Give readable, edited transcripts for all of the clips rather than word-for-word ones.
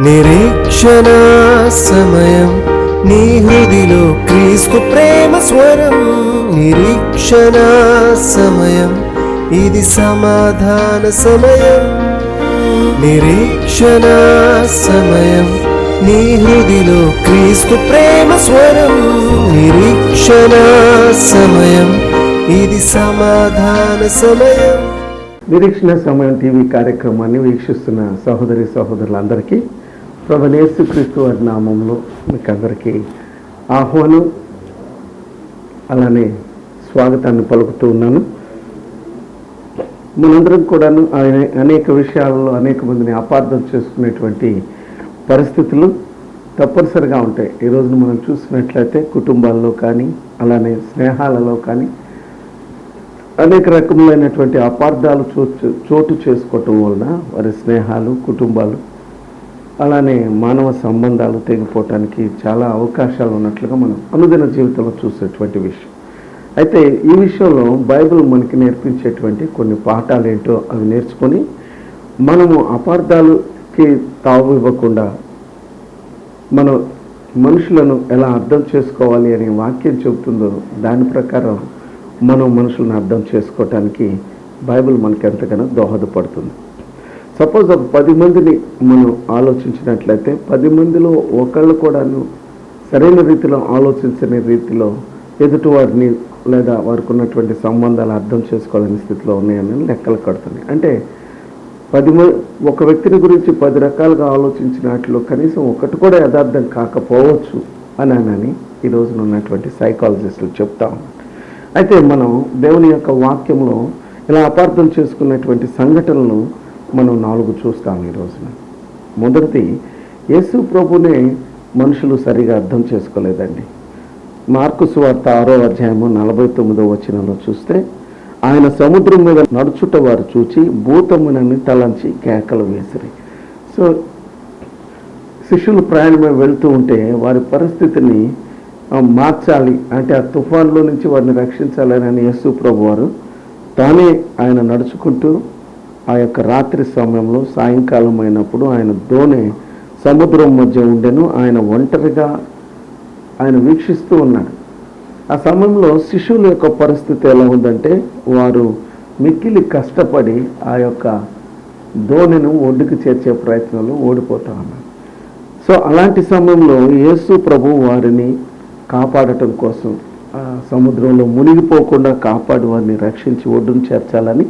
నిరీక్షణ సమయం నీ హృదిలో క్రీస్తు ప్రేమ స్వరం. నిరీక్షణ సమయం ఇది సమాధాన సమయం. నిరీక్షణ సమయం నీ హృదిలో క్రీస్తు ప్రేమ స్వరం. నిరీక్షణ సమయం ఇది సమాధాన సమయం. నిరీక్షణ సమయం టీవీ కార్యక్రమాన్ని వీక్షిస్తున్న సహోదరి సహోదరులందరికీ ప్రభువైన యేసుక్రీస్తు వారి నామంలో మీకు అందరికీ ఆహ్వానం అలానే స్వాగతాన్ని పలుకుతూ ఉన్నాను. మనందరం కూడాను అనేక విషయాలలో అనేక మందిని అపార్థం చేసుకునేటువంటి పరిస్థితులు తప్పనిసరిగా ఉంటాయి. ఈ రోజున మనం చూసినట్లయితే కుటుంబాల్లో కానీ అలానే స్నేహాలలో కానీ అనేక రకములైనటువంటి అపార్థాలు చోటు చేసుకోవటం వలన వారి స్నేహాలు, కుటుంబాలు అలానే మానవ సంబంధాలు తెగిపోవటానికి చాలా అవకాశాలు ఉన్నట్లుగా మనం అనుదిన జీవితంలో చూసేటువంటి విషయం. అయితే ఈ విషయంలో బైబిల్ మనకి నేర్పించేటువంటి కొన్ని పాఠాలు ఏంటో అవి నేర్చుకొని మనము అపార్థాలకి తావు ఇవ్వకుండా మనం మనుషులను ఎలా అర్థం చేసుకోవాలి అనే వాక్యం చెబుతుందో దాని ప్రకారం మనం మనుషులను అర్థం చేసుకోవటానికి బైబిల్ మనకి ఎంతగానో దోహదపడుతుంది. సపోజ్ ఒక 10 మందిని మనం ఆలోచించినట్లయితే 10 మందిలో ఒకళ్ళు కూడాను సరైన రీతిలో ఆలోచించని రీతిలో ఎదుటివారిని లేదా వారికి ఉన్నటువంటి సంబంధాలు అర్థం చేసుకోవాలని స్థితిలో ఉన్నాయని లెక్కలు కడుతున్నాయి. అంటే ఒక వ్యక్తిని గురించి 10 రకాలుగా ఆలోచించినట్లు కనీసం ఒకటి కూడా యథార్థం కాకపోవచ్చు అని ఈ రోజున ఉన్నటువంటి సైకాలజిస్టులు చెప్తా ఉన్నారు. అయితే మనం దేవుని యొక్క వాక్యంలో ఇలా అపార్థం చేసుకున్నటువంటి సంఘటనలు మనం 4 చూస్తాం ఈ రోజున. మొదటిది, యేసు ప్రభునే మనుషులు సరిగా అర్థం చేసుకోలేదండి. మార్కు సువార్త 6వ అధ్యాయము 49వ వచనంలో చూస్తే, ఆయన సముద్రం మీద నడుచుట వారు చూచి భూతమునని తలంచి కేకలు వేసిరి. సో శిష్యులు ప్రయాణమై వెళ్తూ ఉంటే వారి పరిస్థితిని మార్చాలి అంటే ఆ తుఫాన్లో నుంచి వారిని రక్షించాలని యేసు ప్రభు వారు తానే ఆయన నడుచుకుంటూ ఆ యొక్క రాత్రి సమయంలో సాయంకాలం అయినప్పుడు ఆయన దోణి సముద్రం మధ్య ఉండెను. ఆయన ఒంటరిగా ఆయన వీక్షిస్తూ ఉన్నాడు. ఆ సమయంలో శిష్యుల యొక్క పరిస్థితి ఎలా ఉందంటే వారు మిక్కిలి కష్టపడి ఆ యొక్క దోణిను ఒడ్డుకు చేర్చే ప్రయత్నంలో ఓడిపోతా ఉన్నారు. సో అలాంటి సమయంలో యేసు ప్రభు వారిని కాపాడటం కోసం ఆ సముద్రంలో మునిగిపోకుండా కాపాడి వారిని రక్షించి ఒడ్డును చేర్చాలని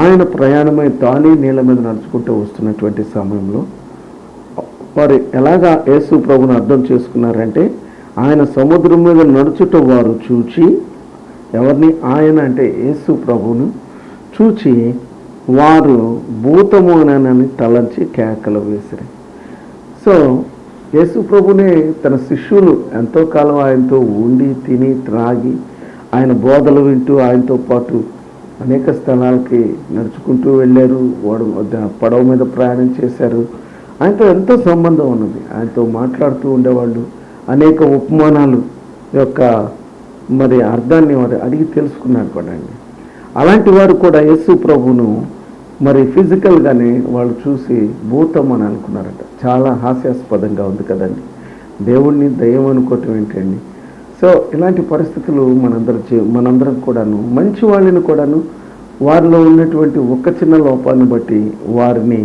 ఆయన ప్రయాణమై తానే నీళ్ళ మీద నడుచుకుంటూ వస్తున్నటువంటి సమయంలో వారు ఎలాగా యేసు ప్రభుని అర్థం చేసుకున్నారంటే, ఆయన సముద్రం మీద నడుచుట వారు చూచి, ఎవరిని? ఆయన అంటే యేసు ప్రభును చూచి వారు భూతము అని తలంచి కేకలు వేసిరి. సో యేసు ప్రభునే తన శిష్యులు ఎంతో కాలం ఆయనతో ఉండి తిని త్రాగి ఆయన బోధలు వింటూ ఆయనతో పాటు అనేక స్థలాలకి నడుచుకుంటూ వెళ్ళారు. పడవ మీద ప్రయాణం చేశారు. ఆయనతో ఎంతో సంబంధం ఉన్నది. ఆయనతో మాట్లాడుతూ ఉండేవాళ్ళు. అనేక ఉపమానాలు యొక్క మరి అర్థాన్ని వారు అడిగి తెలుసుకున్నారు కూడా అండి. అలాంటి వారు కూడా యేసు ప్రభును మరి ఫిజికల్గానే వాళ్ళు చూసి భూతం అని అనుకున్నారట. చాలా హాస్యాస్పదంగా ఉంది కదండి. దేవుణ్ణి దయ్యం అనుకోవటం ఏంటండి? సో ఇలాంటి పరిస్థితులు మనందరం కూడాను, మంచి వాళ్ళని కూడాను వారిలో ఉన్నటువంటి ఒక చిన్న లోపాన్ని బట్టి వారిని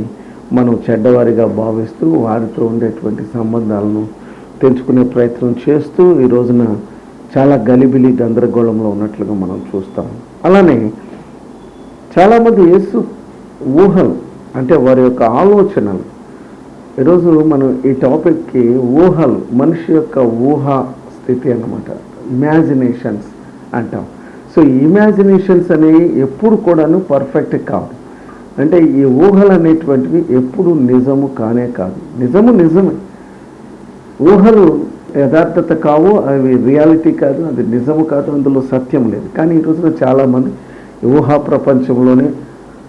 మనం చెడ్డవారిగా భావిస్తూ వారితో ఉండేటువంటి సంబంధాలను తెంచుకునే ప్రయత్నం చేస్తూ ఈ రోజున చాలా గలిబిలి గందరగోళంలో ఉన్నట్లుగా మనం చూస్తాం. అలానే చాలామంది యేసు ఊహలు అంటే వారి యొక్క ఆలోచనలు, ఈరోజు మనం ఈ టాపిక్కి ఊహలు, మనిషి యొక్క ఊహా స్థితి అన్నమాట, ఇమాజినేషన్స్ అంటాం. సో ఈ ఇమాజినేషన్స్ అనేవి ఎప్పుడు కూడాను పర్ఫెక్ట్ కాదు. అంటే ఈ ఊహలు అనేటువంటివి ఎప్పుడు నిజము కానే కాదు. నిజమే, ఊహలు యథార్థత కావు, అవి రియాలిటీ కాదు, అది నిజము కాదు, అందులో సత్యం లేదు. కానీ ఈ రోజున చాలామంది ఊహా ప్రపంచంలోనే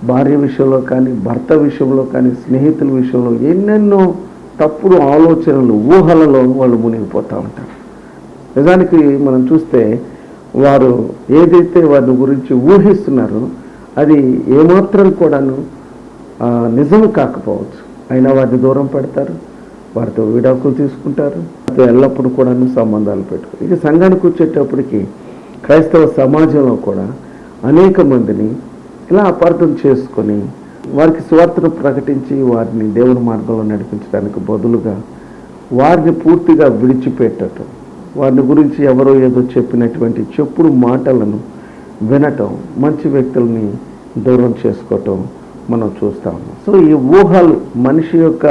భార్య విషయంలో కానీ, భర్త విషయంలో కానీ, స్నేహితుల విషయంలో ఎన్నెన్నో తప్పుడు ఆలోచనలు, ఊహలలో వాళ్ళు మునిగిపోతూ ఉంటారు. నిజానికి మనం చూస్తే వారు ఏదైతే వారి గురించి ఊహిస్తున్నారో అది ఏమాత్రం కూడాను నిజం కాకపోవచ్చు, అయినా వారిని దూరం పెడతారు. వారితో విడాకులు తీసుకుంటారు, వారితో ఎల్లప్పుడూ కూడా సంబంధాలు పెట్టుకుంటారు. ఇక సంఘానికి వచ్చేటప్పటికి క్రైస్తవ సమాజంలో కూడా అనేక మందిని ఇలా అపార్థం చేసుకొని వారికి సువార్తను ప్రకటించి వారిని దేవుని మార్గంలో నడిపించడానికి బదులుగా వారిని పూర్తిగా విడిచిపెట్టడం, వారిని గురించి ఎవరో ఏదో చెప్పినటువంటి చెప్పుడు మాటలను వినటం, మంచి వ్యక్తుల్ని దూరం చేసుకోవటం మనం చూస్తాము. సో ఈ ఊహలు మనిషి యొక్క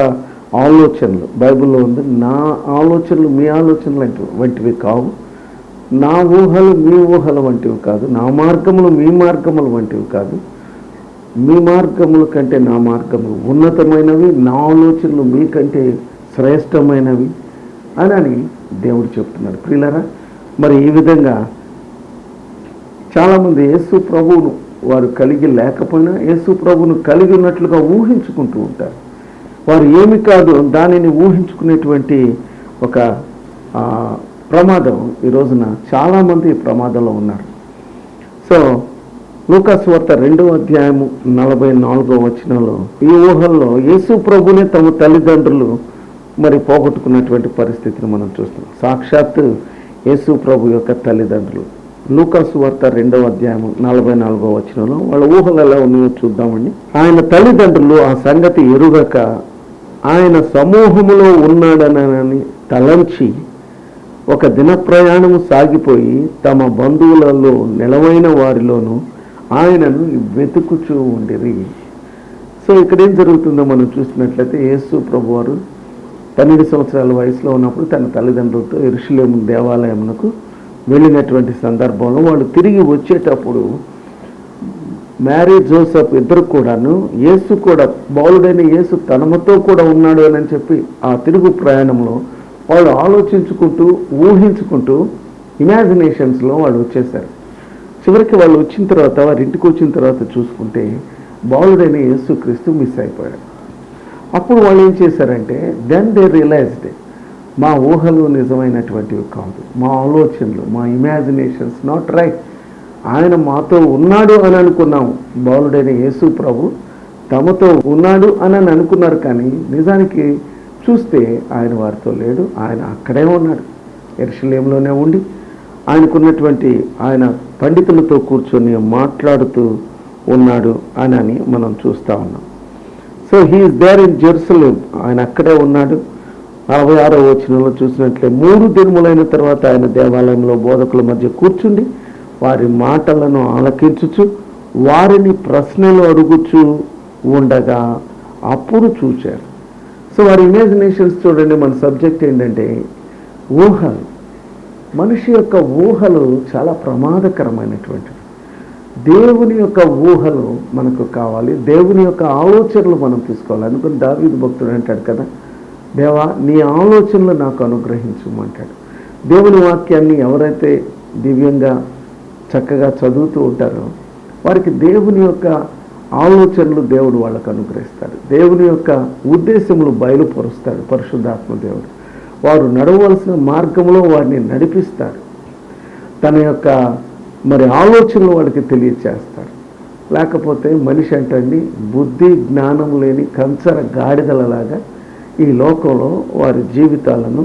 ఆలోచనలు బైబిల్లో ఉంది. నా ఆలోచనలు మీ ఆలోచనలు వంటివి కావు, నా ఊహలు మీ ఊహల వంటివి కాదు, నా మార్గములు మీ మార్గముల వంటివి కాదు, మీ మార్గముల కంటే నా మార్గములు ఉన్నతమైనవి, నా ఆలోచనలు మీకంటే శ్రేష్టమైనవి అని దేవుడు చెప్తున్నాడు. ప్రియులారా, మరి ఈ విధంగా చాలామంది యేసు ప్రభువును వారు కలిగి లేకపోయినా యేసు ప్రభువును కలిగి ఉన్నట్లుగా ఊహించుకుంటూ ఉంటారు. వారు ఏమి కాదు దానిని ఊహించుకునేటువంటి ఒక ప్రమాదం ఈ రోజున చాలామంది ప్రమాదంలో ఉన్నారు. సో లూకాసు వార్త 2వ అధ్యాయము 44వ వచనంలో ఈ ఊహల్లో యేసు ప్రభునే తమ తల్లిదండ్రులు మరి పోగొట్టుకున్నటువంటి పరిస్థితిని మనం చూస్తున్నాం. సాక్షాత్తు యేసు ప్రభు యొక్క తల్లిదండ్రులు లూకాసు వార్త 2వ అధ్యాయము 44వ వచనంలో వాళ్ళ ఊహలు ఎలా ఉన్నాయో చూద్దామండి. ఆయన తల్లిదండ్రులు ఆ సంగతి ఎరుగక ఆయన సమూహములో ఉన్నాడనని తలంచి ఒక దిన ప్రయాణము సాగిపోయి తమ బంధువులలో నిలవైన వారిలోనూ ఆయనను వెతుకుచూ ఉండిరి. సో ఇక్కడ ఏం జరుగుతుందో మనం చూసినట్లయితే యేసు ప్రభు వారు 12 సంవత్సరాల వయసులో ఉన్నప్పుడు తన తల్లిదండ్రులతో యెరూషలేము దేవాలయమునకు వెళ్ళినటువంటి సందర్భంలో వాళ్ళు తిరిగి వచ్చేటప్పుడు మేరీ జోసెఫ్ ఇద్దరు కూడాను యేసు కూడా బాలుడైన యేసు తనమతో కూడా ఉన్నాడు అని చెప్పి ఆ తిరుగు ప్రయాణంలో వాళ్ళు ఆలోచించుకుంటూ ఊహించుకుంటూ ఇమాజినేషన్స్లో వాళ్ళు వచ్చేసారు. చివరికి వాళ్ళు వచ్చిన తర్వాత వారి ఇంటికి వచ్చిన తర్వాత చూసుకుంటే బాలుడైన యేసుక్రీస్తు మిస్ అయిపోయాడు. అప్పుడు వాళ్ళు ఏం చేశారంటే దెన్ దే రియలైజ్డ్ మా ఊహలు నిజమైనటువంటివి కాదు, మా ఆలోచనలు, మా ఇమాజినేషన్స్ నాట్ రైట్. ఆయన మాతో ఉన్నాడు అని అనుకున్నాము, బాలుడైన యేసు ప్రభు తమతో ఉన్నాడు అని అనుకున్నారు, కానీ నిజానికి చూస్తే ఆయన వారితో లేడు. ఆయన అక్కడే ఉన్నాడు, యెరూషలేములోనే ఉండి ఆయనకున్నటువంటి ఆయన పండితులతో కూర్చొని మాట్లాడుతూ ఉన్నాడు అని మనం చూస్తూ ఉన్నాం. So he's there in Jerusalem, ఆయన అక్కడే ఉన్నాడు. 46వ వచనంలో చూసినట్లే 3 దినములైన తర్వాత ఆయన దేవాలయంలో బోధకుల మధ్య కూర్చుండి వారి మాటలను ఆలకించుచు వారిని ప్రశ్నలు అడుగుచూ ఉండగా అప్పుడు చూశారు. సో వారి ఇమాజినేషన్స్ చూడండి. మన సబ్జెక్ట్ ఏంటంటే ఊహలు. మనిషి యొక్క ఊహలు చాలా ప్రమాదకరమైనటువంటివి. దేవుని యొక్క ఊహలు మనకు కావాలి, దేవుని యొక్క ఆలోచనలు మనం తీసుకోవాలి. అనుకుని దావీదు భక్తుడు అంటాడు కదా, దేవా నీ ఆలోచనలు నాకు అనుగ్రహించమంటాడు. దేవుని వాక్యాన్ని ఎవరైతే దివ్యంగా చక్కగా చదువుతూ ఉంటారో వారికి దేవుని యొక్క ఆలోచనలు దేవుడు వాళ్ళకు అనుగ్రహిస్తాడు. దేవుని యొక్క ఉద్దేశములు బయలుపరుస్తాడు పరిశుద్ధాత్మ దేవుడు. వారు నడవలసిన మార్గంలో వారిని నడిపిస్తాడు. తన యొక్క మరి ఆలోచనలు వాళ్ళకి తెలియచేస్తాడు. లేకపోతే మనిషి అంటండి బుద్ధి జ్ఞానం లేని కంచర గాడిదలలాగా ఈ లోకంలో వారి జీవితాలను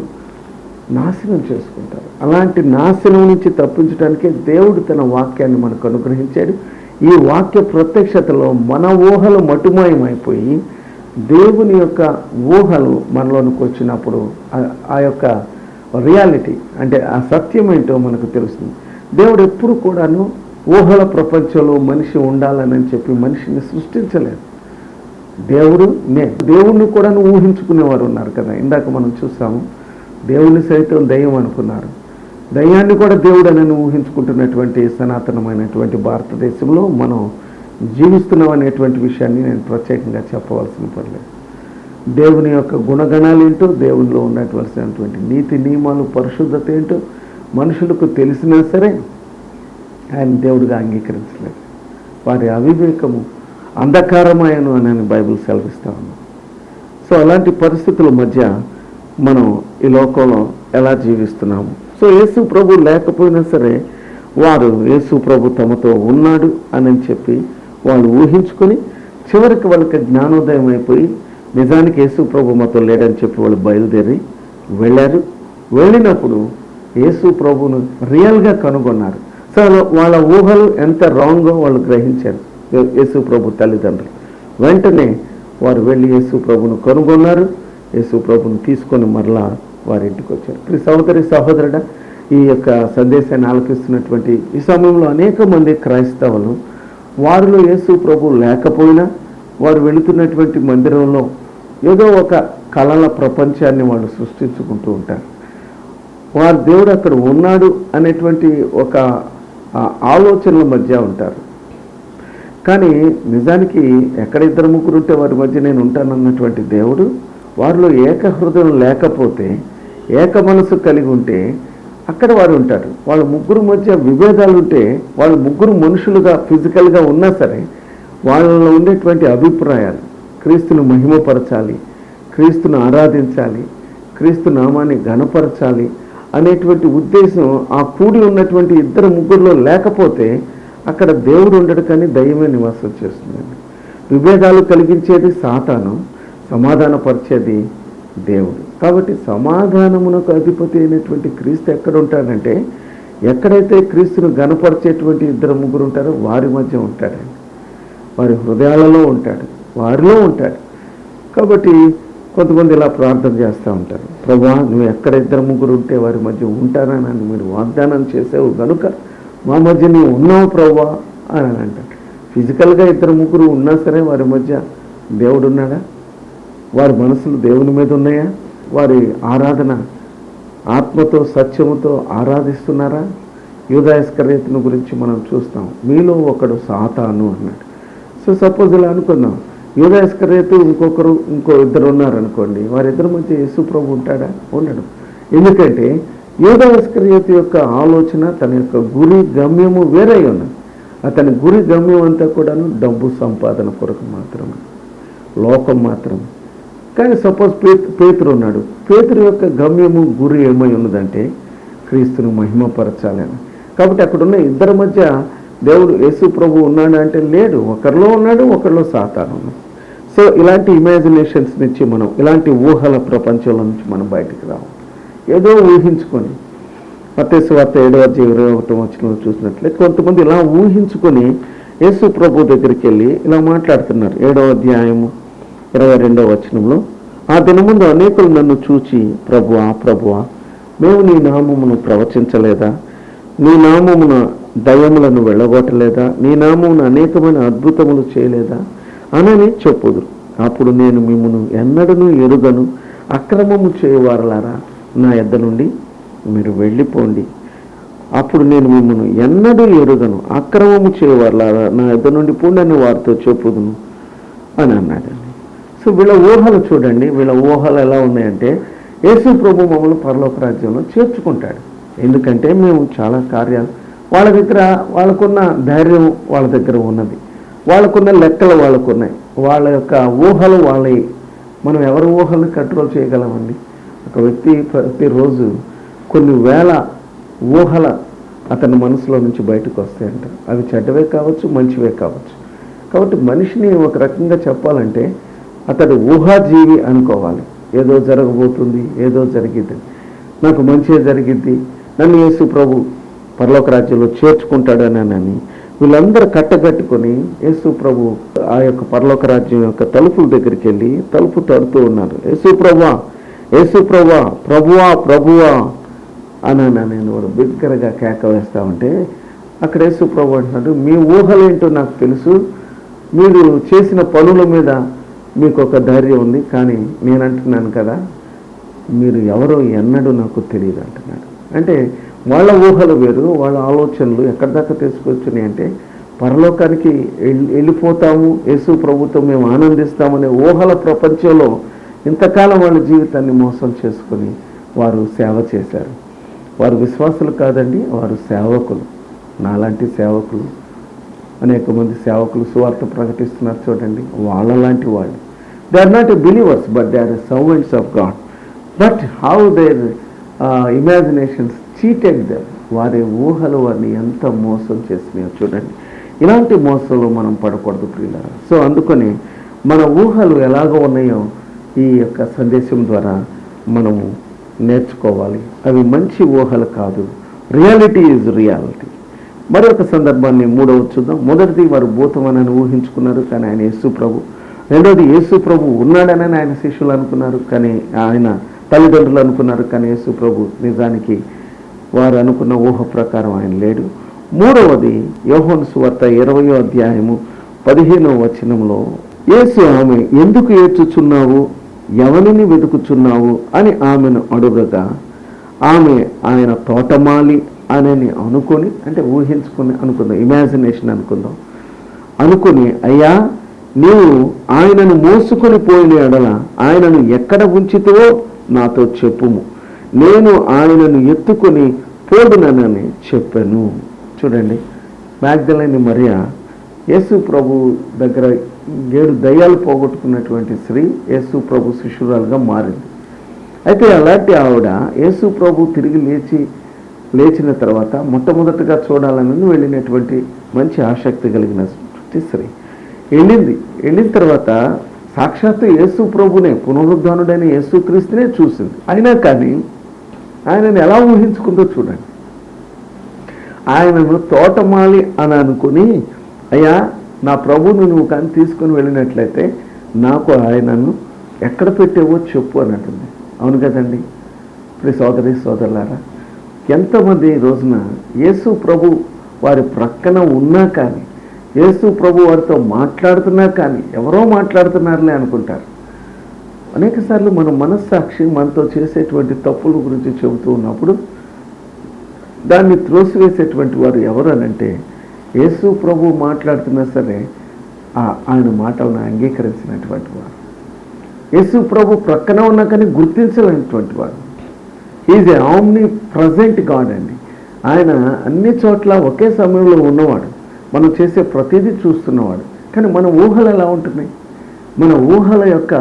నాశనం చేసుకుంటారు. అలాంటి నాశనం నుంచి తప్పించడానికే దేవుడు తన వాక్యాన్ని మనకు అనుగ్రహించాడు. ఈ వాక్య ప్రత్యక్షతలో మన ఊహలు మటుమాయమైపోయి దేవుని యొక్క ఊహలు మనలోనికి వచ్చినప్పుడు ఆ యొక్క రియాలిటీ అంటే ఆ సత్యం ఏంటో మనకు తెలుస్తుంది. దేవుడు ఎప్పుడు కూడాను ఊహల ప్రపంచంలో మనిషి ఉండాలని చెప్పి మనిషిని సృష్టించలేదు. దేవుణ్ణి కూడా ఊహించుకునేవారు ఉన్నారు కదా. ఇందాక మనం చూసాము, దేవుని సైతం దయ్యం అనుకున్నారు. దయ్యాన్ని కూడా దేవుడు అని ఊహించుకుంటున్నటువంటి సనాతనమైనటువంటి భారతదేశంలో మనం జీవిస్తున్నాం అనేటువంటి విషయాన్ని నేను ప్రత్యేకంగా చెప్పవలసిన పర్లేదు. దేవుని యొక్క గుణగణాలు ఏంటో, దేవునిలో ఉండవలసినటువంటి నీతి నియమాలు, పరిశుద్ధత ఏంటో మనుషులకు తెలిసినా సరే ఆయన దేవుడిగా అంగీకరించలేదు. వారి అవివేకము అంధకారమయను అని బైబిల్ సెలవిస్తూ ఉన్నాం. సో అలాంటి పరిస్థితుల మధ్య మనం ఈ లోకంలో ఎలా జీవిస్తున్నాము. సో యేసు ప్రభు లేకపోయినా సరే వారు యేసు ప్రభు తమతో ఉన్నాడు అని చెప్పి వాళ్ళు ఊహించుకొని చివరికి వాళ్ళకి జ్ఞానోదయం అయిపోయి నిజానికి యేసు ప్రభు మాతో లేడని చెప్పి వాళ్ళు బయలుదేరి వెళ్ళారు. వెళ్ళినప్పుడు యేసు ప్రభును రియల్గా కనుగొన్నారు. సో వాళ్ళ ఊహలు ఎంత రాంగో వాళ్ళు గ్రహించారు యేసు ప్రభు తల్లిదండ్రులు. వెంటనే వారు వెళ్ళి యేసు ప్రభును కనుగొన్నారు. యేసు ప్రభును తీసుకొని మరలా వారి ఇంటికి వచ్చారు. సహోదరి సహోదరుడా, ఈ యొక్క సందేశాన్ని ఆలకిస్తున్నటువంటి ఈ సమయంలో అనేక మంది క్రైస్తవులు వారిలో యేసు ప్రభు లేకపోయినా వారు వెళుతున్నటువంటి మందిరంలో ఏదో ఒక కళల ప్రపంచాన్ని వాళ్ళు సృష్టించుకుంటూ ఉంటారు. వారు దేవుడు అక్కడ ఉన్నాడు అనేటువంటి ఒక ఆలోచనల మధ్య ఉంటారు. కానీ నిజానికి ఎక్కడ ఇద్దరు ముగ్గురు ఉంటే వారి మధ్య నేను ఉంటానన్నటువంటి దేవుడు వారిలో ఏక హృదయం లేకపోతే, ఏక మనసు కలిగి ఉంటే అక్కడ వారు ఉంటారు. వాళ్ళ ముగ్గురు మధ్య విభేదాలు ఉంటే, వాళ్ళు ముగ్గురు మనుషులుగా ఫిజికల్గా ఉన్నా సరే వాళ్ళలో ఉండేటువంటి అభిప్రాయాలు క్రీస్తును మహిమపరచాలి, క్రీస్తును ఆరాధించాలి, క్రీస్తు నామాన్ని ఘనపరచాలి అనేటువంటి ఉద్దేశం ఆ కూడి ఉన్నటువంటి ఇద్దరు ముగ్గురులో లేకపోతే అక్కడ దేవుడు ఉండడు, కానీ దయ్యమే నివాసం చేస్తుందండి. విభేదాలు కలిగించేది సాతాను, సమాధానపరిచేది దేవుడు. కాబట్టి సమాధానమునకు అధిపతి అయినటువంటి క్రీస్తు ఎక్కడ ఉంటాడంటే, ఎక్కడైతే క్రీస్తును గణపరిచేటువంటి ఇద్దరు ముగ్గురు ఉంటారో వారి మధ్య ఉంటాడండి. వారి హృదయాలలో ఉంటాడు, వారిలో ఉంటాడు. కాబట్టి కొంతమంది ఇలా ప్రార్థన చేస్తూ ఉంటారు, ప్రభువా నువ్వు ఎక్కడ ఇద్దరు ముగ్గురు ఉంటే వారి మధ్య ఉంటానని మీరు వాగ్దానం చేసావు కనుక మా మధ్య నీవు ఉన్నావు ప్రభువా అని అంటారు. ఫిజికల్గా ఇద్దరు ముగ్గురు ఉన్నా సరే వారి మధ్య దేవుడు ఉన్నాడా? వారి మనసులు దేవుని మీద ఉన్నాయా? వారి ఆరాధన ఆత్మతో సత్యముతో ఆరాధిస్తున్నారా? యూదా ఇస్కరియోతును గురించి మనం చూస్తాం, మీలో ఒకడు సాతాను అన్నాడు. సో సపోజ్ ఇలా అనుకుందాం, యూదా ఇస్కరియోతు ఇంకో ఇద్దరు ఉన్నారనుకోండి, వారిద్దరి మధ్య యేసు ప్రభు ఉంటాడా? ఉండడు. ఎందుకంటే యూదా ఇస్కరియోతు యొక్క ఆలోచన, తన యొక్క గురి గమ్యము వేరే ఉన్నది. అతని గురి గమ్యం అంతా కూడాను డబ్బు సంపాదన కొరకు మాత్రమే, లోకం మాత్రమే. కానీ సపోజ్ పేతురు ఉన్నాడు, పేతురు యొక్క గమ్యము గురి ఏమై ఉన్నదంటే క్రీస్తును మహిమపరచాలని. కాబట్టి అక్కడున్న ఇద్దరి మధ్య దేవుడు యేసు ప్రభు ఉన్నాడు అంటే లేడు, ఒకరిలో ఉన్నాడు, ఒకరిలో సాతాను ఉన్నాడు. సో ఇలాంటి ఇమాజినేషన్స్ నుంచి మనం, ఇలాంటి ఊహల ప్రపంచంలో నుంచి మనం బయటికి రావాలి. ఏదో ఊహించుకొని మత్తయి సువార్త 7:21 చూసినట్లే కొంతమంది ఇలా ఊహించుకొని యేసు ప్రభు దగ్గరికి వెళ్ళి ఇలా మాట్లాడుతున్నారు. 7వ అధ్యాయము 22వ వచనంలో, ఆ దినముందు అనేకులు నన్ను చూచి ప్రభువా ప్రభువా మేము నీ నామమును ప్రవచించలేదా, నీ నామమున దయ్యములను వెళ్ళగొట్టలేదా, నీ నామమున అనేకమైన అద్భుతములు చేయలేదా అనని చెప్పుదురు. అప్పుడు నేను మిమ్మును ఎన్నడను ఎరుగను, అక్రమము చేయవారలారా నా యొద్ద నుండి మీరు వెళ్ళిపోండి. అప్పుడు నేను మిమ్మల్ని ఎన్నడూ ఎరుగను, అక్రమము చేయవారలారా నా యొద్ద నుండి పోండి అని వారితో చెప్పుదును అని అన్నాడు. సో వీళ్ళ ఊహలు చూడండి, వీళ్ళ ఊహలు ఎలా ఉన్నాయంటే యేసు ప్రభు మమ్మల్ని పరలోక రాజ్యంలో చేర్చుకుంటాడు. ఎందుకంటే మేము చాలా కార్యాలు, వాళ్ళ దగ్గర వాళ్ళకున్న ధైర్యం వాళ్ళ దగ్గర ఉన్నది, వాళ్ళకున్న లెక్కలు వాళ్ళకున్నాయి, వాళ్ళ యొక్క ఊహలు వాళ్ళవి. మనం ఎవరి ఊహల్ని కంట్రోల్ చేయగలమండి? ఒక వ్యక్తి ప్రతిరోజు కొన్ని వేల ఊహల అతని మనసులో నుంచి బయటకు వస్తాయంట. అవి చెడ్డవే కావచ్చు, మంచివే కావచ్చు. కాబట్టి మనిషిని ఒక రకంగా చెప్పాలంటే అతడు ఊహాజీవి అనుకోవాలి. ఏదో జరగబోతుంది, ఏదో జరిగిద్ది, నాకు మంచిగా జరిగిద్ది, నన్ను యేసు ప్రభు పరలోక రాజ్యంలో చేర్చుకుంటాడని వీళ్ళందరూ కట్టగట్టుకొని యేసు ప్రభు ఆ యొక్క పరలోక రాజ్యం యొక్క తలుపుల దగ్గరికి వెళ్ళి తలుపు తడుతూ ఉన్నారు. యేసు ప్రభువా, యేసు ప్రభువా, ప్రభువా ప్రభువా అని నేను వాడు బిగ్గరగా కేక వేస్తా ఉంటే అక్కడ యేసు ప్రభు అంటున్నాడు, మీ ఊహలేంటో నాకు తెలుసు, మీరు చేసిన పనుల మీద మీకు ఒక ధైర్యం ఉంది, కానీ నేను అంటున్నాను కదా మీరు ఎవరో ఎన్నడూ నాకు తెలియదు అంటున్నాడు. అంటే వాళ్ళ ఊహలు వేరు, వాళ్ళ ఆలోచనలు ఎక్కడి దాకా తీసుకొచ్చినాయి అంటే పరలోకానికి వెళ్ళిపోతాము, యేసు ప్రభుతో మేము ఆనందిస్తామనే ఊహల ప్రపంచంలో ఇంతకాలం వాళ్ళ జీవితాన్ని మోసం చేసుకొని వారు సేవ చేశారు. వారు విశ్వాసులు కాదండి, వారు సేవకులు, నాలాంటి సేవకులు. అనేక మంది సేవకులు సువార్త ప్రకటిస్తున్నారు చూడండి, వాళ్ళలాంటి వాళ్ళు. They are not a believers but they are a servants of God. But how their imaginations cheated them. వారి ఊహలు వారిని ఎంత మోసం చేసినాయో చూడండి. ఇలాంటి మోసంలో మనం పడకూడదు ప్రియులారా. సో అందుకని మన ఊహలు ఎలాగో ఉన్నాయో ఈ యొక్క సందేశం ద్వారా మనము నేర్చుకోవాలి. అవి మంచి ఊహలు కాదు. Reality is reality. మరొక సందర్భాన్ని మూడవ చూద్దాం. మొదటిది, వారు భూతమని ఊహించుకున్నారు, కానీ ఆయన యేసు ప్రభు. రెండవది, యేసు ప్రభు ఉన్నాడనని ఆయన శిష్యులు అనుకున్నారు, కానీ ఆయన తల్లిదండ్రులు అనుకున్నారు, కానీ యేసు ప్రభు నిజానికి వారు అనుకున్న ఊహ ప్రకారం ఆయన లేడు. మూడవది, యోహాను సువార్త 20వ అధ్యాయము 15వ వచనంలో యేసు ఆమె, ఎందుకు ఏడ్చుచున్నావు, ఎవరిని వెతుకుచున్నావు అని ఆమెను అడుగగా, ఆమె ఆయన తోటమాలి అని అనుకొని, అంటే ఊహించుకొని అనుకుందాం, ఇమాజినేషన్ అనుకుని, అయ్యా నీవు ఆయనను మోసుకొని పోయిన ఎడల ఆయనను ఎక్కడ ఉంచితివో నాతో చెప్పుము, నేను ఆయనను ఎత్తుకొని పోదునని చెప్పాను. చూడండి, మగ్దలేని మరియా యేసు ప్రభు దగ్గర 7 దయ్యాలు పోగొట్టుకున్నటువంటి స్త్రీ యేసు ప్రభు శిష్యురాలుగా మారింది. అయితే అలాంటి ఆవిడ యేసు ప్రభు తిరిగి లేచిన తర్వాత మొట్టమొదటిగా చూడాలని వెళ్ళినటువంటి మంచి ఆసక్తి కలిగిన స్త్రీ వెళ్ళిన తర్వాత సాక్షాత్తు యేసు ప్రభునే, పునరుద్ధానుడైన యేసు క్రీస్తునే చూసింది. అయినా కానీ ఆయనను ఎలా ఊహించుకుందో చూడండి. ఆయనను తోటమాలి అని అనుకుని, అయ్యా నా ప్రభువును నువ్వు కానీ తీసుకుని వెళ్ళినట్లయితే నాకు ఆయనను ఎక్కడ పెట్టేవో చెప్పు అని అంటుంది. అవును కదండి. ఇప్పుడు సోదరి సోదరులారా, ఎంతమంది ఈ రోజున యేసు ప్రభు వారి ప్రక్కన ఉన్నా కానీ, యేసు ప్రభు వారితో మాట్లాడుతున్నా కానీ ఎవరో మాట్లాడుతున్నారులే అనుకుంటారు. అనేక సార్లు మన మనస్సాక్షి మనతో చేసేటువంటి తప్పుల గురించి చెబుతూ ఉన్నప్పుడు దాన్ని త్రోసివేసేటువంటి వారు ఎవరు అనంటే, యేసు ప్రభు మాట్లాడుతున్నా సరే ఆయన మాటలను అంగీకరించినటువంటి వారు, యేసు ప్రభు ప్రక్కన ఉన్నా కానీ గుర్తించలేనటువంటి వారు. Is a omni present God అండి. ఆయన అన్ని చోట్ల ఒకే సమయంలో ఉన్నవాడు, మనం చేసే ప్రతిదీ చూస్తున్నవాడు. కానీ మన ఊహలు ఎలా ఉంటున్నాయి? మన ఊహల యొక్క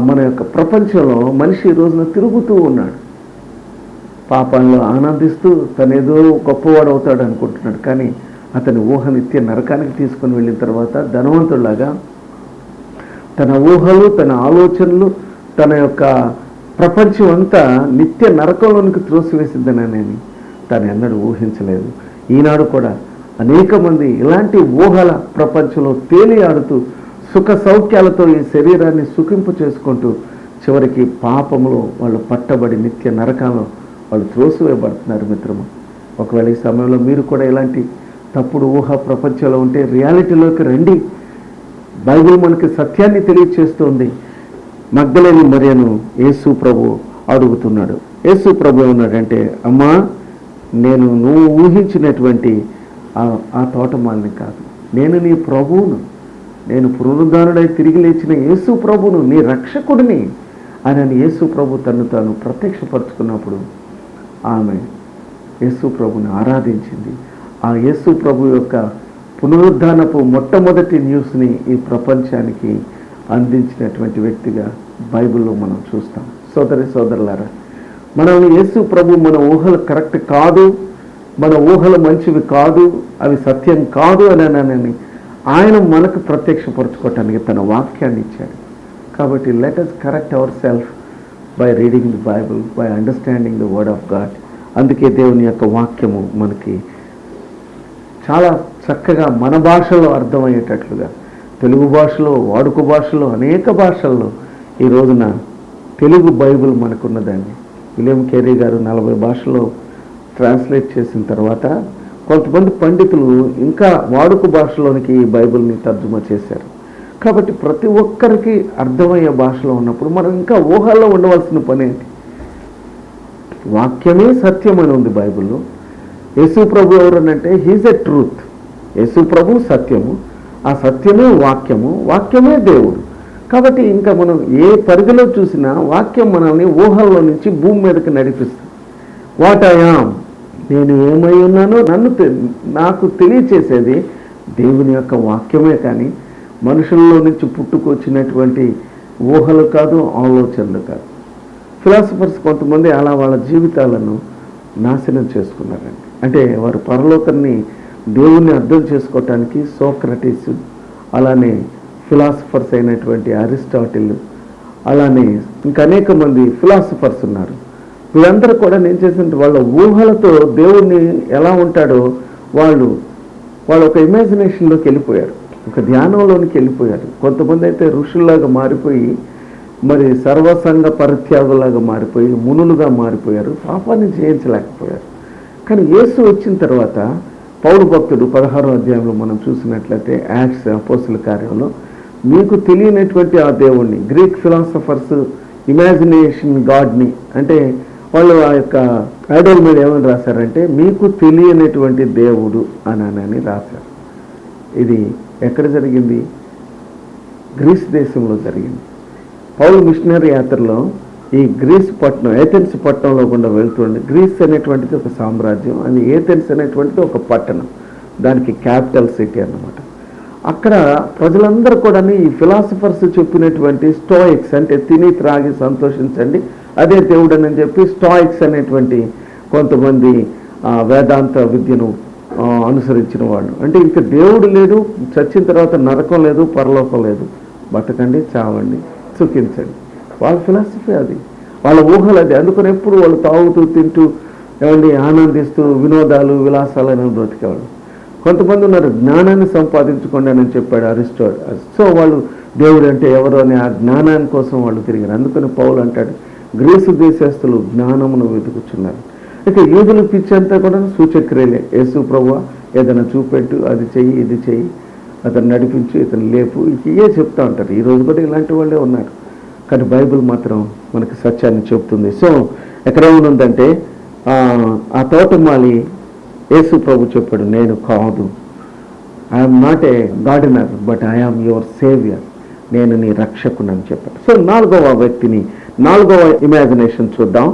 మన యొక్క ప్రపంచంలో మనిషి ఈ రోజున తిరుగుతూ ఉన్నాడు, పాపాల్లో ఆనందిస్తూ తనేదో గొప్పవాడు అవుతాడు అనుకుంటున్నాడు. కానీ అతని ఊహ నిత్య నరకానికి తీసుకొని వెళ్ళిన తర్వాత ధనవంతుడిలాగా తన ఊహలు, తన ఆలోచనలు, తన యొక్క ప్రపంచం అంతా నిత్య నరకంలోనికి త్రోసివేసిద్దనని తను ఎన్నడూ ఊహించలేదు. ఈనాడు కూడా అనేక మంది ఇలాంటి ఊహల ప్రపంచంలో తేలియాడుతూ సుఖ సౌఖ్యాలతో ఈ శరీరాన్ని సుఖింపు చేసుకుంటూ చివరికి పాపంలో వాళ్ళు పట్టబడి నిత్య నరకంలో వాళ్ళు త్రోసివేయబడుతున్నారు. మిత్రము, ఒకవేళ ఈ సమయంలో మీరు కూడా ఇలాంటి తప్పుడు ఊహ ప్రపంచంలో ఉంటే రియాలిటీలోకి రండి. బైబిల్ మనకి సత్యాన్ని తెలియచేస్తుంది. మగ్దలేని మరియను యేసు ప్రభు అడుగుతున్నాడు. యేసు ప్రభు ఏమన్నాడంటే, అమ్మా నేను నువ్వు ఊహించినటువంటి ఆ తోటమాలిని కాదు, నేను నీ ప్రభువును, నేను పునరుద్ధానుడై తిరిగి లేచిన యేసు ప్రభువును, నీ రక్షకుడిని అని యేసు ప్రభు తను తాను ప్రత్యక్షపరుచుకున్నప్పుడు ఆమె యేసు ప్రభుని ఆరాధించింది. ఆ యేసు ప్రభు యొక్క పునరుద్ధానపు మొట్టమొదటి న్యూస్ని ఈ ప్రపంచానికి అందించినటువంటి వ్యక్తిగా బైబిల్లో మనం చూస్తాం. సోదరి సోదరులారా, మనం యేసు ప్రభు మన ఊహలు కరెక్ట్ కాదు, మన ఊహలు మంచివి కాదు, అవి సత్యం కాదు అని ఆయన మనకు ప్రత్యక్షపరచుకోవటానికి తన వాక్యాన్ని ఇచ్చాడు. కాబట్టి let us correct our self by reading the Bible, by understanding the word of God. అందుకే దేవుని యొక్క వాక్యము మనకి చాలా చక్కగా మన భాషలో అర్థమయ్యేటట్లుగా, తెలుగు భాషలో, వాడుక భాషలో, అనేక భాషల్లో ఈ రోజున తెలుగు బైబిల్ మనకున్నదండి. విలియం కేరీ గారు 40 భాషల్లో ట్రాన్స్లేట్ చేసిన తర్వాత కొంతమంది పండితులు ఇంకా వాడుక భాషలోనికి ఈ బైబిల్ని తర్జుమా చేశారు. కాబట్టి ప్రతి ఒక్కరికి అర్థమయ్యే భాషలో ఉన్నప్పుడు మనం ఇంకా ఊహల్లో ఉండవలసిన పని ఏంటి? వాక్యమే సత్యం అని ఉంది బైబిల్లో. యేసు ప్రభు ఎవరనంటే హీజ్ ఎ ట్రూత్. యేసు ప్రభు సత్యము, ఆ సత్యమే వాక్యము, వాక్యమే దేవుడు. కాబట్టి ఇంకా మనం ఏ పరిధిలో చూసినా వాక్యం మనల్ని ఊహల్లో నుంచి భూమి మీదకి నడిపిస్తుంది. వాట్ ఐ యామ్, నేను ఏమై ఉన్నానో నాకు తెలియచేసేది దేవుని యొక్క వాక్యమే, కానీ మనుషుల్లో నుంచి పుట్టుకొచ్చినటువంటి ఊహలు కాదు, ఆలోచనలు కాదు. ఫిలాసఫర్స్ కొంతమంది అలా వాళ్ళ జీవితాలను నాశనం చేసుకున్నారండి. అంటే వారు పరలోకాన్ని, దేవుణ్ణి అర్థం చేసుకోవటానికి సోక్రటీస్, అలానే ఫిలాసఫర్స్ అయినటువంటి అరిస్టాటిల్, అలానే ఇంకా అనేక మంది ఫిలాసఫర్స్ ఉన్నారు. వీళ్ళందరూ కూడా నేను చేసిన వాళ్ళ ఊహలతో దేవుణ్ణి ఎలా ఉంటాడో వాళ్ళు ఒక ఇమాజినేషన్లోకి వెళ్ళిపోయారు, ఒక ధ్యానంలోనికి వెళ్ళిపోయారు. కొంతమంది అయితే ఋషుల్లాగా మారిపోయి మరి సర్వసంగ పరిత్యాగులాగా మారిపోయి మునులుగా మారిపోయారు, పాపాన్ని జయించలేకపోయారు. కానీ యేసు వచ్చిన తర్వాత పౌలు భక్తుడు 16వ అధ్యాయంలో మనం చూసినట్లయితే యాక్ట్స్ అపోస్తుల కార్యంలో మీకు తెలియనటువంటి ఆ దేవుణ్ణి, గ్రీక్ ఫిలాసఫర్స్ ఇమాజినేషన్ గాడ్ని అంటే వాళ్ళు ఆ యొక్క ఐడల్ మీద ఏమని రాశారంటే మీకు తెలియనటువంటి దేవుడు అని రాశారు. ఇది ఎక్కడ జరిగింది? గ్రీస్ దేశంలో జరిగింది. పౌలు మిషనరీ యాత్రలో ఈ గ్రీస్ పట్టణం, ఏథెన్స్ పట్టణంలో గుండా వెళ్తుండే. గ్రీస్ అనేటువంటిది ఒక సామ్రాజ్యం, అది ఏథెన్స్ అనేటువంటిది ఒక పట్టణం, దానికి క్యాపిటల్ సిటీ అన్నమాట. అక్కడ ప్రజలందరూ కూడా ఈ ఫిలాసఫర్స్ చెప్పినటువంటి స్టోయిక్స్ అంటే తిని త్రాగి సంతోషించండి అదే దేవుడు అని చెప్పి స్టోయిక్స్ అనేటువంటి కొంతమంది వేదాంత విద్యను అనుసరించిన వాళ్ళు, అంటే ఇంకా దేవుడు లేడు, చచ్చిన తర్వాత నరకం లేదు, పరలోకం లేదు, బతకండి, చావండి, సుఖించండి, వాళ్ళ ఫిలాసఫీ అది, వాళ్ళ ఊహలు అది. అందుకని ఎప్పుడు వాళ్ళు తాగుతూ తింటూ ఏమండి ఆనందిస్తూ వినోదాలు విలాసాలను బ్రతికేవాళ్ళు. కొంతమంది ఉన్నారు జ్ఞానాన్ని సంపాదించుకోండి అని చెప్పాడు అరిస్టాటిల్. సో వాళ్ళు దేవుడు అంటే ఎవరు అని ఆ జ్ఞానాన్ని కోసం వాళ్ళు తిరిగారు. అందుకని పౌలు అంటాడు గ్రీసు దేశస్తులు జ్ఞానమును వెతుకుచున్నారు. ఇక యూదులు పిచ్చంతా కూడా సూచక్రియలే. యేసు ప్రభువా ఏదైనా చూపెట్టు, అది చెయ్యి, ఇది చెయ్యి, అతను నడిపించు, ఇతను లేపు, ఇవే చెప్తా ఉంటారు. ఈరోజు కూడా ఇలాంటి వాళ్ళే ఉన్నారు. కానీ బైబిల్ మాత్రం మనకి సత్యాన్ని చెప్తుంది. సో ఎక్కడ ఏముందంటే ఆ తోటమాలి యేసు ప్రభు చెప్పాడు, నేను కాదు, I'm not a gardener but I am your saviour, నేను నీ రక్షకుడు అని చెప్పాడు. సో నాలుగవ ఇమాజినేషన్ చూద్దాం.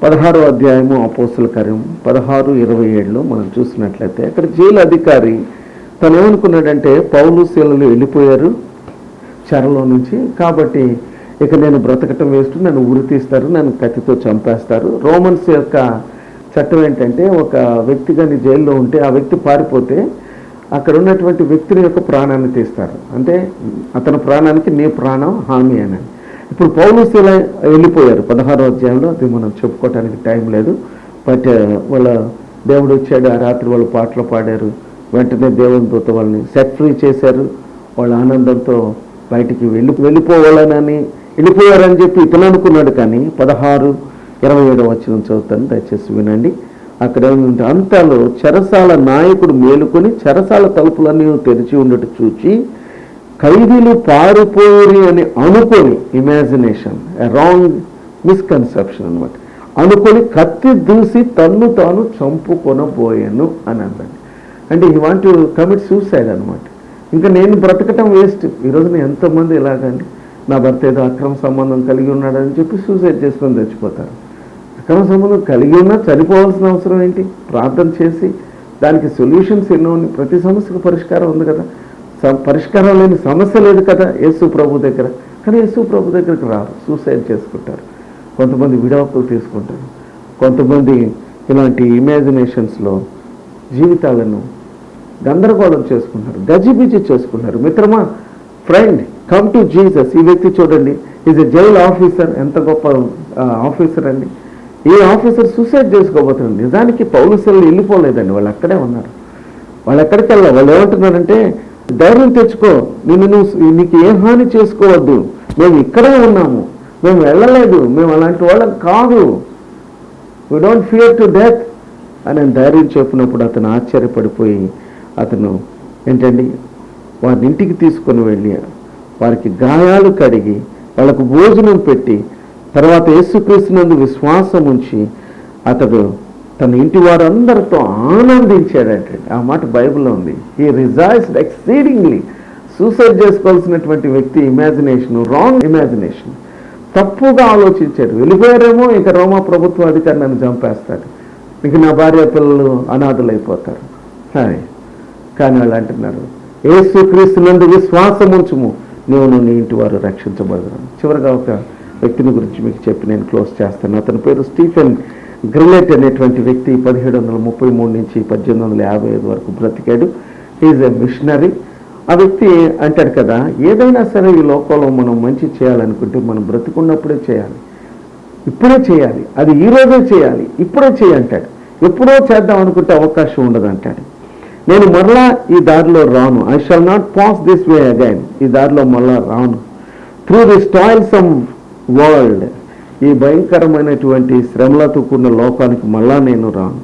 16వ అధ్యాయము అపోస్తుల కార్యం 16:27లో మనం చూసినట్లయితే అక్కడ జైలు అధికారి తను ఏమనుకున్నాడంటే పౌలు శీలలు వెళ్ళిపోయారు చెరలో నుంచి, కాబట్టి ఇక నేను బ్రతకటం వేస్ట్, నన్ను ఉరి తీస్తారు, నన్ను కత్తితో చంపేస్తారు. రోమన్స్ యొక్క చట్టం ఏంటంటే ఒక వ్యక్తి కానీ జైల్లో ఉంటే ఆ వ్యక్తి పారిపోతే అక్కడ ఉన్నటువంటి వ్యక్తిని యొక్క ప్రాణాన్ని తీస్తారు, అంటే అతని ప్రాణానికి నీ ప్రాణం హామీ అని. ఇప్పుడు పౌలు శీల వెళ్ళిపోయారు 16వ అధ్యాయంలో, అది మనం చెప్పుకోవటానికి టైం లేదు. బట్ వాళ్ళ దేవుడు వచ్చాడు, ఆ రాత్రి వాళ్ళు పాటలు పాడారు, వెంటనే దేవుని దూత వాళ్ళని సెట్ ఫ్రీ చేశారు. వాళ్ళ ఆనందంతో బయటికి వెళ్ళిపోవాలని వెళ్ళిపోయారని చెప్పి ఇతను అనుకున్నాడు. కానీ 16:27 వచనం చదువుతాను, దయచేసి వినండి. అక్కడ ఏమిటంటే అంతలో చెరసాల నాయకుడు మేలుకొని చెరసాల తలుపులన్నీ తెరిచి ఉండటం చూచి ఖైదీలు పారిపోయి అని అనుకొని, ఇమాజినేషన్, రాంగ్ మిస్కన్సెప్షన్ అనమాట, అనుకొని కత్తి దూసి తన్ను తాను చంపుకొనబోయాను అని అన్నాడు. అంటే ఈ వాంట్ టు కమిట్ సూసైడ్ అనమాట. ఇంకా నేను బ్రతకటం వేస్ట్. ఈరోజున ఎంతోమంది ఇలాగండి, నా భర్త ఏదో అక్రమ సంబంధం కలిగి ఉన్నాడని చెప్పి సూసైడ్ చేసుకొని చచ్చిపోతారు. అక్రమ సంబంధం కలిగి ఉన్నా చనిపోవాల్సిన అవసరం ఏంటి? ప్రార్థన చేసి దానికి సొల్యూషన్స్ ఎన్నో, ప్రతి సమస్యకు పరిష్కారం ఉంది కదా, పరిష్కారం లేని సమస్య లేదు కదా యేసు ప్రభు దగ్గర. కానీ యేసు ప్రభు దగ్గరికి రారు, సూసైడ్ చేసుకుంటారు. కొంతమంది విడాకులు తీసుకుంటారు, కొంతమంది ఇలాంటి ఇమాజినేషన్స్లో జీవితాలను గందరగోళం చేసుకుంటారు, గజిబిజి చేసుకుంటారు. మిత్రమా, ఫ్రెండ్, కమ్ టు జీసస్. ఈ వ్యక్తి చూడండి, ఈజ్ ఎ జైల్ ఆఫీసర్, ఎంత గొప్ప ఆఫీసర్ అండి. ఈ ఆఫీసర్ సూసైడ్ చేసుకోబోతున్నారు. నిజానికి పౌలు శీలలు వెళ్ళిపోలేదండి, వాళ్ళు అక్కడే ఉన్నారు. వాళ్ళు ఎక్కడికి వెళ్ళాలి? వాళ్ళు ఏమంటున్నారంటే ధైర్యం తెచ్చుకో, నీకు ఏ హాని చేసుకోవద్దు, మేము ఇక్కడే ఉన్నాము, మేము వెళ్ళలేదు, మేము అలాంటి వాళ్ళం కాదు, we don't fear to death అని ధైర్యం చెప్పినప్పుడు అతను ఆశ్చర్యపడిపోయి అతను ఏంటండి వారిని ఇంటికి తీసుకొని వెళ్ళి వారికి గాయాలు కడిగి వాళ్ళకు భోజనం పెట్టి తర్వాత యేసుక్రీస్తునందు విశ్వాసం ఉంచి అతడు తన ఇంటి వారందరితో ఆనందించాడంటే. ఆ మాట బైబిల్లో ఉంది. He rejoiced exceedingly. సూసైడ్ చేసుకోవాల్సినటువంటి వ్యక్తి ఇమాజినేషన్, రాంగ్ ఇమాజినేషన్, తప్పుగా ఆలోచించాడు. వెళ్ళిపోయారేమో, ఇక రోమా ప్రభుత్వ అధికారి నన్ను చంపేస్తాడు, ఇక నా భార్య పిల్లలు అనాథులైపోతారు. కానీ వాళ్ళు అంటున్నారు యేసుక్రీస్తునందు విశ్వాసం ఉంచుము, నువ్వు నీ ఇంటి వారు రక్షించబడతాను. చివరిగా ఒక వ్యక్తిని గురించి మీకు చెప్పి నేను క్లోజ్ చేస్తాను. అతని పేరు స్టీఫెన్ గ్రిల్లెట్ అనేటువంటి వ్యక్తి 1733 నుంచి 1855 వరకు బ్రతికాడు. Is a missionary. ఆ వ్యక్తి అంటాడు కదా, ఏదైనా సరే ఈ లోకంలో మనం మంచి చేయాలనుకుంటే మనం బ్రతుకున్నప్పుడే చేయాలి, ఇప్పుడే చేయాలి, అది ఈరోజే చేయాలి, ఇప్పుడే చేయంటాడు. ఎప్పుడో చేద్దాం అనుకుంటే అవకాశం ఉండదు అంటాడు. నేను మరలా ఈ దారిలో రాను, I shall not pass this way again, ఈ దారిలో మళ్ళా రాను. త్రూ దిస్ టాయిల్సమ్ వరల్డ్, ఈ భయంకరమైనటువంటి శ్రమలతో కూడిన లోకానికి మళ్ళా నేను రాను.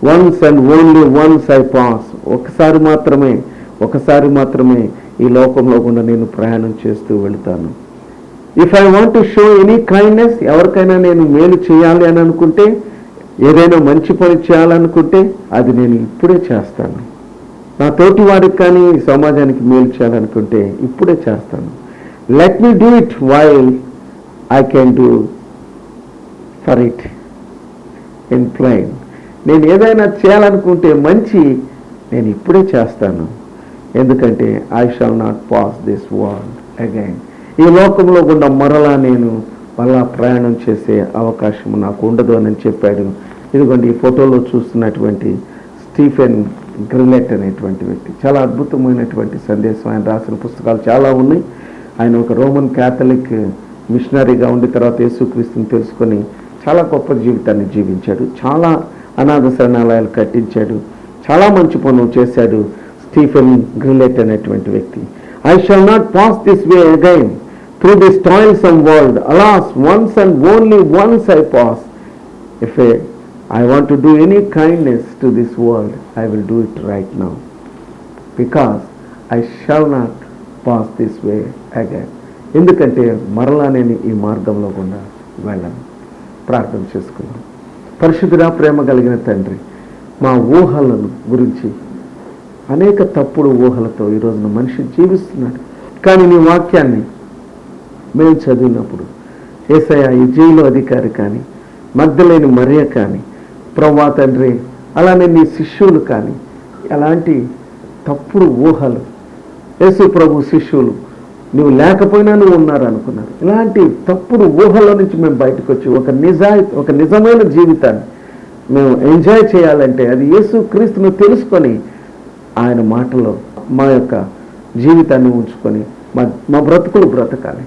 Once and only once I pass, ఒకసారి మాత్రమే ఈ లోకంలో కూడా నేను ప్రయాణం చేస్తూ వెళుతాను. If I want to show any kindness, ఎవరికైనా నేను మేలు చేయాలి అని అనుకుంటే, ఏదైనా మంచి పని చేయాలనుకుంటే అది నేను ఇప్పుడే చేస్తాను. నా తోటి వారికి కానీ సమాజానికి మేలు చేయాలనుకుంటే ఇప్పుడే చేస్తాను. Let me do it while I can do for it in plain. నేను ఏదైనా చేయాలనుకుంటే మంచి నేను ఇప్పుడే చేస్తాను, ఎందుకంటే I shall not pass this world again. ఈ లోకంలో గుండా మళ్ళా ప్రయాణం చేసే అవకాశం నాకు ఉండదు అని చెప్పాడు. ఇదిగోండి ఈ ఫోటోలో చూస్తున్నటువంటి స్టీఫెన్ గ్రిల్లెట్ అనేటువంటి వ్యక్తి, చాలా అద్భుతమైనటువంటి సందేశం. ఆయన రాసిన పుస్తకాలు చాలా ఉన్నాయి. ఆయన ఒక రోమన్ క్యాథలిక్ మిషనరీగా ఉండి తర్వాత యేసుక్రీస్తుని తెలుసుకొని చాలా గొప్ప జీవితాన్ని జీవించాడు. చాలా అనాథ శరణాలయాలు కట్టించాడు, చాలా మంచి పనులు చేశాడు స్టీఫెన్ గ్రిల్లెట్ అనేటువంటి వ్యక్తి. I shall not pass this way again through this toilsome world, alas once and only once I pass. If I want to do any kindness to this world, I will do it right now, because I shall not pass this way again. ఎందుకంటే మరలా నేను ఈ మార్గంలో గుండా వెళ్ళను. ప్రార్థన చేసుకున్నాను. పరిశుద్ధుడా, ప్రేమ కలిగిన తండ్రి, మా ఊహలను గురించి అనేక తప్పుడు ఊహలతో ఈరోజున మనిషి జీవిస్తున్నాడు. కానీ నీ వాక్యాన్ని మేము చదివినప్పుడు యేసయ్య ఈ జైలు అధికారి కానీ, మగ్దలేని మరియ కానీ, ప్రభువా తండ్రి, అలానే నీ శిష్యులు కానీ ఎలాంటి తప్పుడు ఊహలు, యేసు ప్రభు శిష్యులు నువ్వు లేకపోయినా నువ్వు ఉన్నారు అనుకున్నారు. ఇలాంటి తప్పుడు ఊహల నుంచి మేము బయటకు వచ్చి ఒక నిజమైన జీవితాన్ని మేము ఎంజాయ్ చేయాలంటే అది యేసు క్రీస్తును తెలుసుకొని ఆయన మాటలో మా యొక్క జీవితాన్ని ఉంచుకొని మా బ్రతుకులు బ్రతకాలి.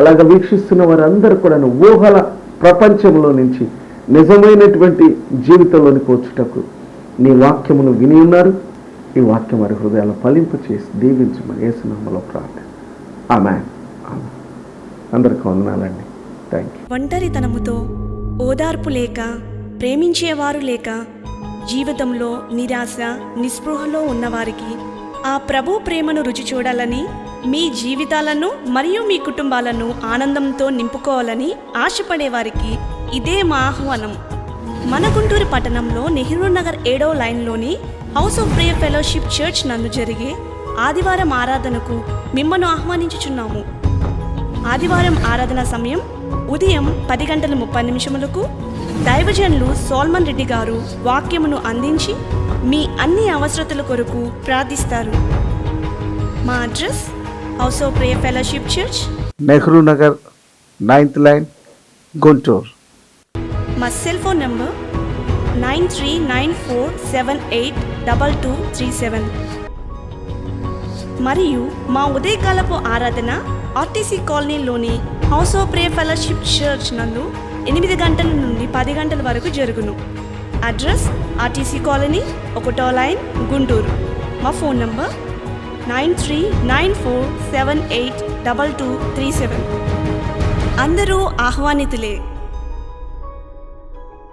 అలాగ వీక్షిస్తున్న వారందరూ కూడా ఊహల ప్రపంచంలో నుంచి నిజమైనటువంటి జీవితంలోనికి వచ్చుటకు నీ వాక్యమును విని ఉన్నారు. ఈ వాక్యం వారి హృదయాలను ఫలింపు చేసి దీవించమని యేసు నామములో ప్రార్థన. ఆమేన్. అందరికీ వందనాలండి. Thank you. ఒంటరితనముతో ఓదార్పు లేక, ప్రేమించేవారు లేక, జీవితంలో నిరాశ నిస్పృహలో ఉన్నవారికి ఆ ప్రభు ప్రేమను రుచి చూడాలని, మీ జీవితాలను మరియు మీ కుటుంబాలను ఆనందంతో నింపుకోవాలని ఆశపడేవారికి ఇదే మా ఆహ్వానం. మన గుంటూరు పట్టణంలో నెహ్రూ నగర్ 7వ లైన్లోని house of prayer fellowship church నందు జరిగే ఆదివారం ఆరాధనకు మిమ్మల్ని ఆహ్వానించుచున్నాము. ఆదివారం ఆరాధన సమయం ఉదయం 10:30 దైవజనులు సోల్మన్ రెడ్డి గారు వాక్యమును అందించి మీ అన్ని అవసరతల కొరకు ప్రార్థిస్తారు. మా address house of prayer fellowship church, Nehru Nagar 9th line, Guntur. మా సెల్ ఫోన్ నంబర్ 9394782237 మరియు మా ఉదయకాలపు ఆరాధన ఆర్టీసీ కాలనీలోని house of prayer fellowship church నందు 8 గంటల నుండి 10 గంటల వరకు జరుగును. అడ్రస్ ఆర్టీసీ కాలనీ 1వ లైన్, గుంటూరు. మా ఫోన్ నంబర్ 9394782237. అందరూ ఆహ్వానితులే.